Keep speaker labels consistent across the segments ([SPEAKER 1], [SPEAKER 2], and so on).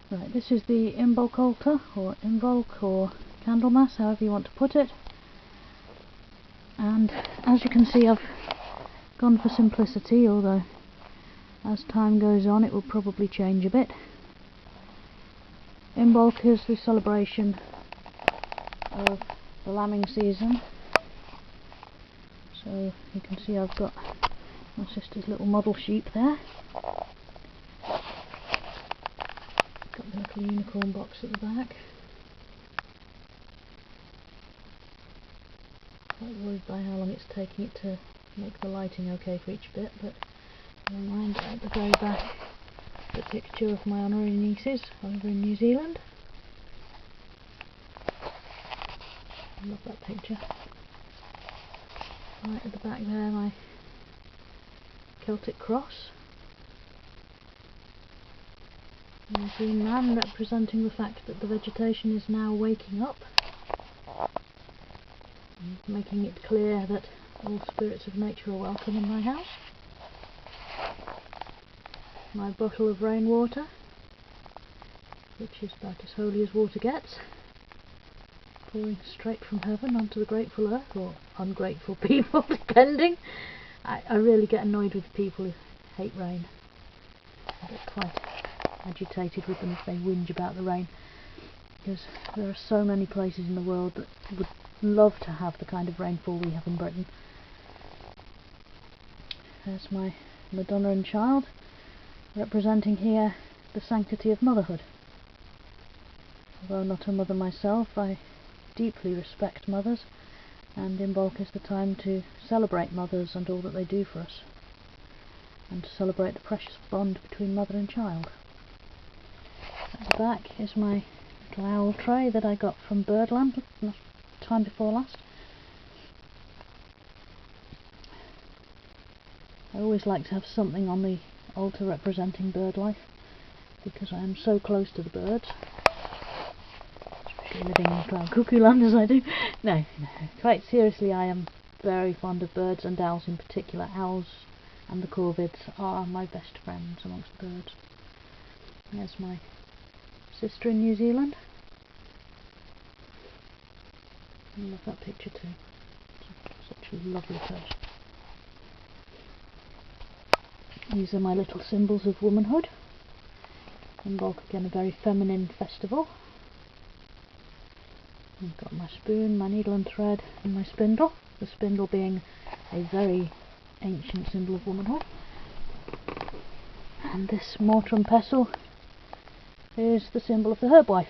[SPEAKER 1] Right, this is the Imbolc Altar, or Imbolc, or Candlemas, however you want to put it. And as you can see, I've gone for simplicity, although as time goes on it will probably change a bit. Imbolc is the celebration of the lambing season. So you can see I've got my sister's little model sheep there. Got the little unicorn box at the back. Quite worried by how long it's taking it to make the lighting okay for each bit, but never mind. At the very back, the picture of my honorary nieces over in New Zealand. I love that picture. Right at the back there, my Celtic cross. And a green man representing the fact that the vegetation is now waking up, and making it clear that all spirits of nature are welcome in my house. My bottle of rainwater, which is about as holy as water gets, pouring straight from heaven onto the grateful earth, or ungrateful people, depending. I really get annoyed with people who hate rain. I get quite agitated with them if they whinge about the rain, because there are so many places in the world that would love to have the kind of rainfall we have in Britain. There's my Madonna and Child, representing here the sanctity of motherhood. Although not a mother myself, I deeply respect mothers, and Imbolc is the time to celebrate mothers and all that they do for us, and to celebrate the precious bond between mother and child. At the back is my little owl tray that I got from Birdland time before last. I always like to have something on the altar representing bird life, because I am so close to the birds, especially living in cloud cuckoo land as I do. No, quite seriously, I am very fond of birds, and owls in particular. Owls and the corvids are my best friends amongst birds. There's my sister in New Zealand. I love that picture too. Such a lovely person. These are my little symbols of womanhood. Imbolc, again, a very feminine festival. I've got my spoon, my needle and thread, and my spindle. The spindle being a very ancient symbol of womanhood. And this mortar and pestle is the symbol of the herb wife.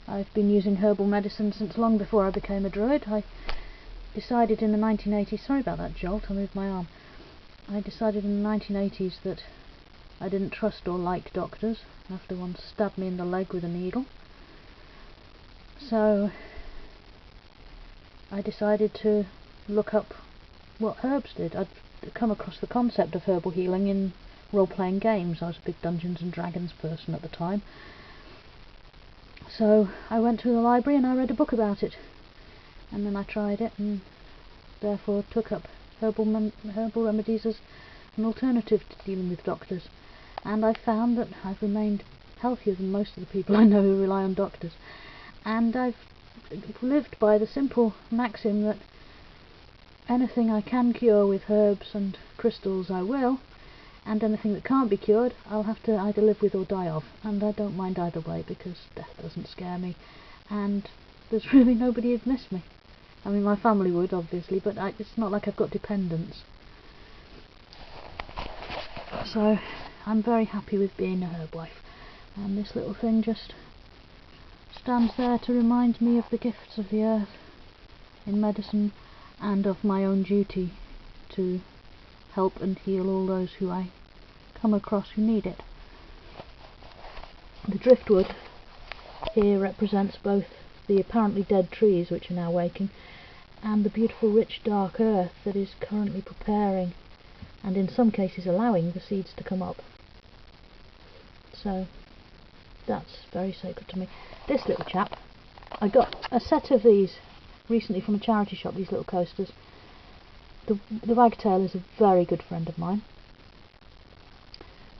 [SPEAKER 1] I've been using herbal medicine since long before I became a druid. I decided in the 1980s, sorry about that jolt, I moved my arm. I decided in the 1980s that I didn't trust or like doctors after one stabbed me in the leg with a needle. So I decided to look up what herbs did. I'd come across the concept of herbal healing in role-playing games. I was a big Dungeons and Dragons person at the time. So I went to the library and I read a book about it. And then I tried it, and therefore took up herbal remedies as an alternative to dealing with doctors. And I found that I've remained healthier than most of the people I know who rely on doctors. And I've lived by the simple maxim that anything I can cure with herbs and crystals I will, and anything that can't be cured I'll have to either live with or die of. And I don't mind either way, because death doesn't scare me, and there's really nobody who'd miss me. I mean, my family would, obviously, but it's not like I've got dependents. So I'm very happy with being a herb wife, and this little thing just stands there to remind me of the gifts of the earth in medicine, and of my own duty to help and heal all those who I come across who need it. The driftwood here represents both the apparently dead trees, which are now waking, and the beautiful rich dark earth that is currently preparing, and in some cases allowing, the seeds to come up. So that's very sacred to me. This little chap, I got a set of these recently from a charity shop, these little coasters. The wagtail is a very good friend of mine.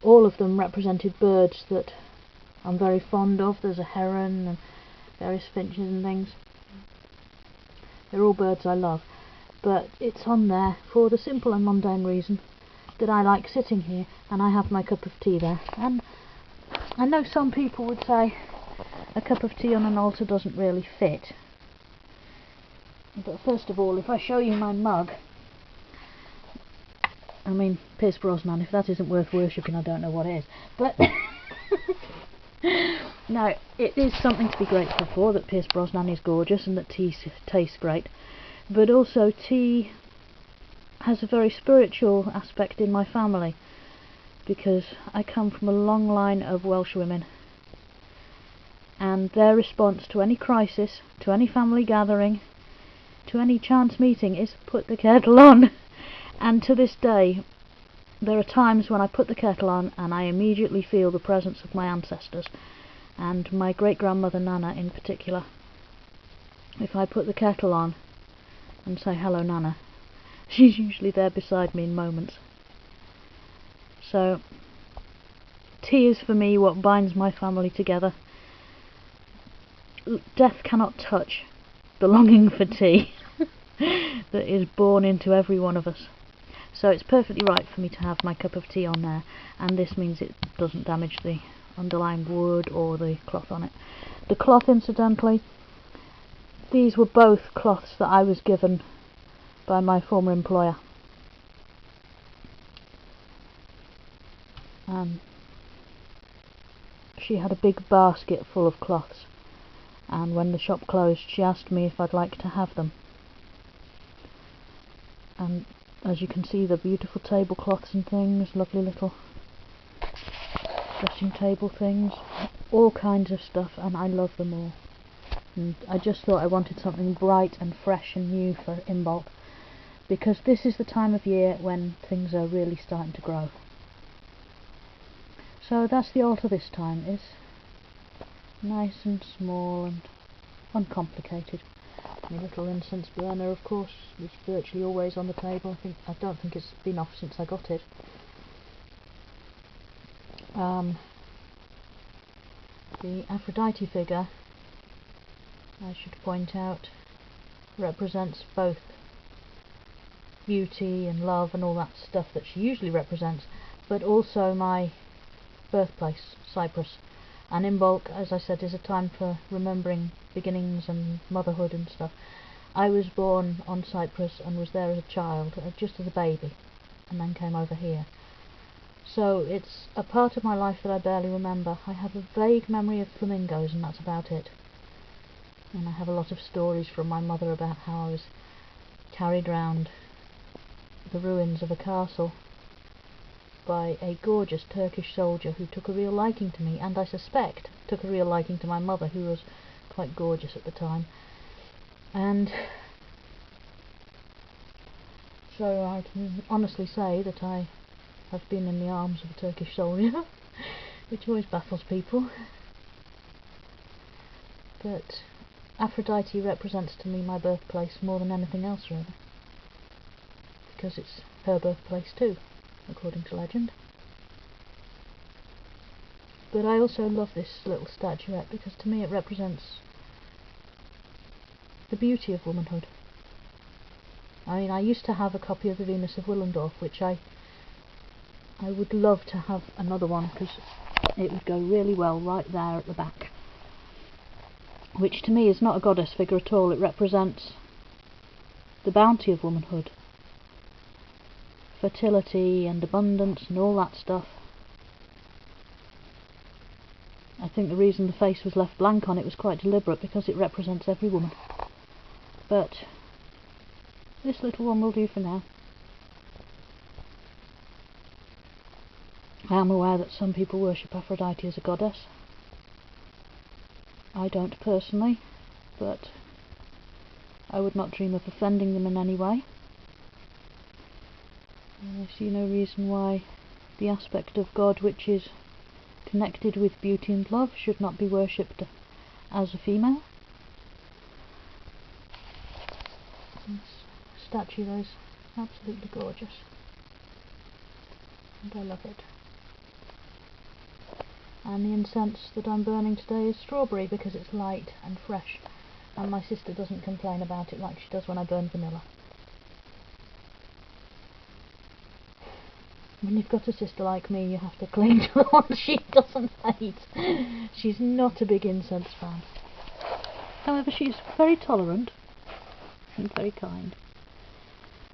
[SPEAKER 1] all of them represented birds that I'm very fond of. There's a heron and various finches and things. They're all birds I love, but it's on there for the simple and mundane reason that I like sitting here and I have my cup of tea there. And I know some people would say a cup of tea on an altar doesn't really fit, but first of all, if I show you my mug, I mean, Pierce Brosnan, if that isn't worth worshipping, I don't know what is. But no, it is something to be grateful for, that Pierce Brosnan is gorgeous and that tea tastes great. But also, tea has a very spiritual aspect in my family, because I come from a long line of Welsh women, and their response to any crisis, to any family gathering, to any chance meeting is put the kettle on. And to this day, there are times when I put the kettle on and I immediately feel the presence of my ancestors, and my great-grandmother Nana in particular. If I put the kettle on and say hello Nana, she's usually there beside me in moments. So tea is for me what binds my family together. Death cannot touch the longing for tea that is born into every one of us. So it's perfectly right for me to have my cup of tea on there, and this means it doesn't damage the underlying wood or the cloth on it. The cloth, incidentally, these were both cloths that I was given by my former employer. She had a big basket full of cloths, and when the shop closed she asked me if I'd like to have them. And as you can see, they're beautiful tablecloths and things, lovely little dressing table things, all kinds of stuff, and I love them all. And I just thought I wanted something bright and fresh and new for Imbolc, because this is the time of year when things are really starting to grow. So that's the altar this time. It's nice and small and uncomplicated. My little incense burner, of course, is virtually always on the table. I don't think it's been off since I got it. The Aphrodite figure, I should point out, represents both beauty and love and all that stuff that she usually represents, but also my birthplace, Cyprus. And Imbolc, as I said, is a time for remembering beginnings and motherhood and stuff. I was born on Cyprus and was there as a child, just as a baby, and then came over here. So it's a part of my life that I barely remember. I have a vague memory of flamingos, and that's about it. And I have a lot of stories from my mother about how I was carried round the ruins of a castle by a gorgeous Turkish soldier who took a real liking to me, and I suspect took a real liking to my mother, who was quite gorgeous at the time. And so I can honestly say that I have been in the arms of a Turkish soldier, which always baffles people. But Aphrodite represents to me my birthplace more than anything else, really, because it's her birthplace too, according to legend. But I also love this little statuette because to me it represents the beauty of womanhood. I mean, I used to have a copy of the Venus of Willendorf, which I would love to have another one, because it would go really well right there at the back, which to me is not a goddess figure at all. It represents the bounty of womanhood, fertility and abundance and all that stuff. I think the reason the face was left blank on it was quite deliberate, because it represents every woman. But this little one will do for now. I am aware that some people worship Aphrodite as a goddess. I don't personally, but I would not dream of offending them in any way. I see no reason why the aspect of God which is connected with beauty and love should not be worshipped as a female. This statue though is absolutely gorgeous, and I love it. and the incense that I'm burning today is strawberry because it's light and fresh, and my sister doesn't complain about it like she does when I burn vanilla. When you've got a sister like me, you have to cling to the one she doesn't hate. She's not a big incense fan. However, she's very tolerant and very kind,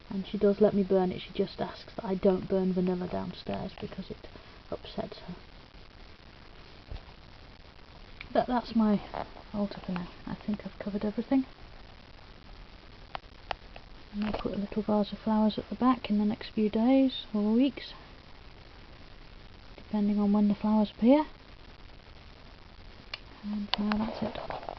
[SPEAKER 1] and she does let me burn it. She just asks that I don't burn vanilla downstairs because it upsets her. But that's my altar for now. I think I've covered everything. And I'll put a little vase of flowers at the back in the next few days or weeks, depending on when the flowers appear. And now that's it.